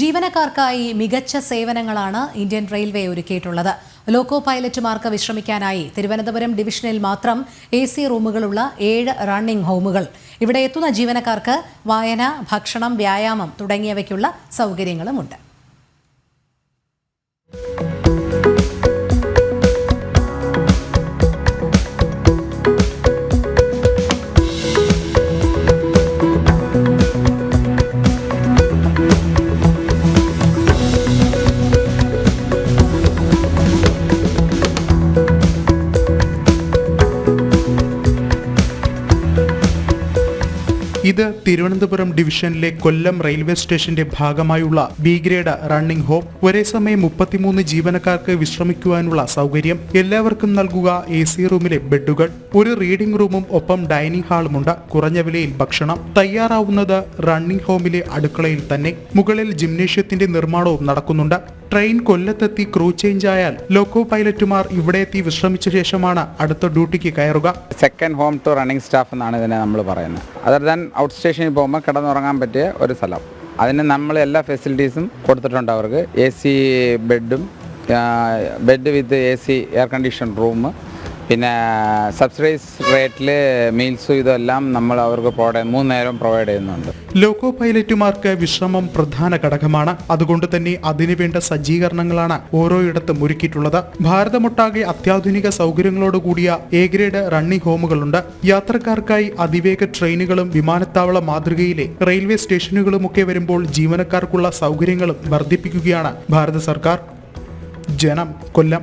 ജീവനക്കാർക്കായി മികച്ച സേവനങ്ങളാണ് ഇന്ത്യൻ റെയിൽവേ ഒരുക്കിയിട്ടുള്ളത്. ലോക്കോ പൈലറ്റുമാർക്ക് വിശ്രമിക്കാനായി തിരുവനന്തപുരം ഡിവിഷനിൽ മാത്രം AC റൂമുകളുള്ള 7 റണ്ണിംഗ് ഹോമുകൾ. ഇവിടെ എത്തുന്ന ജീവനക്കാർക്ക് വായന, ഭക്ഷണം, വ്യായാമം തുടങ്ങിയവയ്ക്കുള്ള സൗകര്യങ്ങളുമുണ്ട്. ഇത് തിരുവനന്തപുരം ഡിവിഷനിലെ കൊല്ലം റെയിൽവേ സ്റ്റേഷന്റെ ഭാഗമായുള്ള B ഗ്രേഡ് റണ്ണിംഗ് ഹോം. ഒരേ സമയം 33 ജീവനക്കാർക്ക് വിശ്രമിക്കുവാനുള്ള സൗകര്യം. എല്ലാവർക്കും നൽകുക AC റൂമിലെ ബെഡുകൾ, ഒരു റീഡിംഗ് റൂമും ഒപ്പം ഡൈനിങ് ഹാളുമുണ്ട്. കുറഞ്ഞ വിലയിൽ ഭക്ഷണം തയ്യാറാവുന്നത് റണ്ണിംഗ് ഹോമിലെ അടുക്കളയിൽ തന്നെ. മുകളിൽ ജിംനേഷ്യത്തിന്റെ നിർമ്മാണവും നടക്കുന്നുണ്ട്. ട്രെയിൻ കൊല്ലത്തെത്തി ക്രൂ ചേഞ്ച് ആയാൽ ലോക്കോ പൈലറ്റുമാർ ഇവിടെ എത്തി വിശ്രമിച്ച ശേഷമാണ് അടുത്ത ഡ്യൂട്ടിക്ക് കയറുക. Second home to running staff എന്നാണ് ഇതിനെ നമ്മൾ പറയുന്നത്. അതർ ദാൻ ഔട്ട് സ്റ്റേഷനിൽ പോകുമ്പോൾ കിടന്നുറങ്ങാൻ പറ്റിയ ഒരു സ്ഥലം. അതിന് നമ്മൾ എല്ലാ ഫെസിലിറ്റീസും കൊടുത്തിട്ടുണ്ട് അവർക്ക്. AC ബെഡും, bed with AC air condition room, പിന്നെ സബ്സിഡൈസ് റേറ്റിൽ മീൽസും ഇതെല്ലാം നമ്മൾ അവർക്ക് 3 നേരം പ്രൊവൈഡ് ചെയ്യുന്നുണ്ട്. ലോക്കോ പൈലറ്റുമാർക്ക് വിശ്രമം പ്രധാന ഘടകമാണ്. അതുകൊണ്ട് തന്നെ അതിനുവേണ്ട സജ്ജീകരണങ്ങളാണ് ഓരോയിടത്തും ഒരുക്കിയിട്ടുള്ളത്. ഭാരതമൊട്ടാകെ അത്യാധുനിക സൗകര്യങ്ങളോടുകൂടിയ A ഗ്രേഡ് റണ്ണിംഗ് ഹോമുകളുണ്ട്. യാത്രക്കാർക്കായി അതിവേഗ ട്രെയിനുകളും വിമാനത്താവള മാതൃകയിലെ റെയിൽവേ സ്റ്റേഷനുകളുമൊക്കെ വരുമ്പോൾ ജീവനക്കാർക്കുള്ള സൗകര്യങ്ങളും വർദ്ധിപ്പിക്കുകയാണ് ഭാരത സർക്കാർ. ജനം, കൊല്ലം.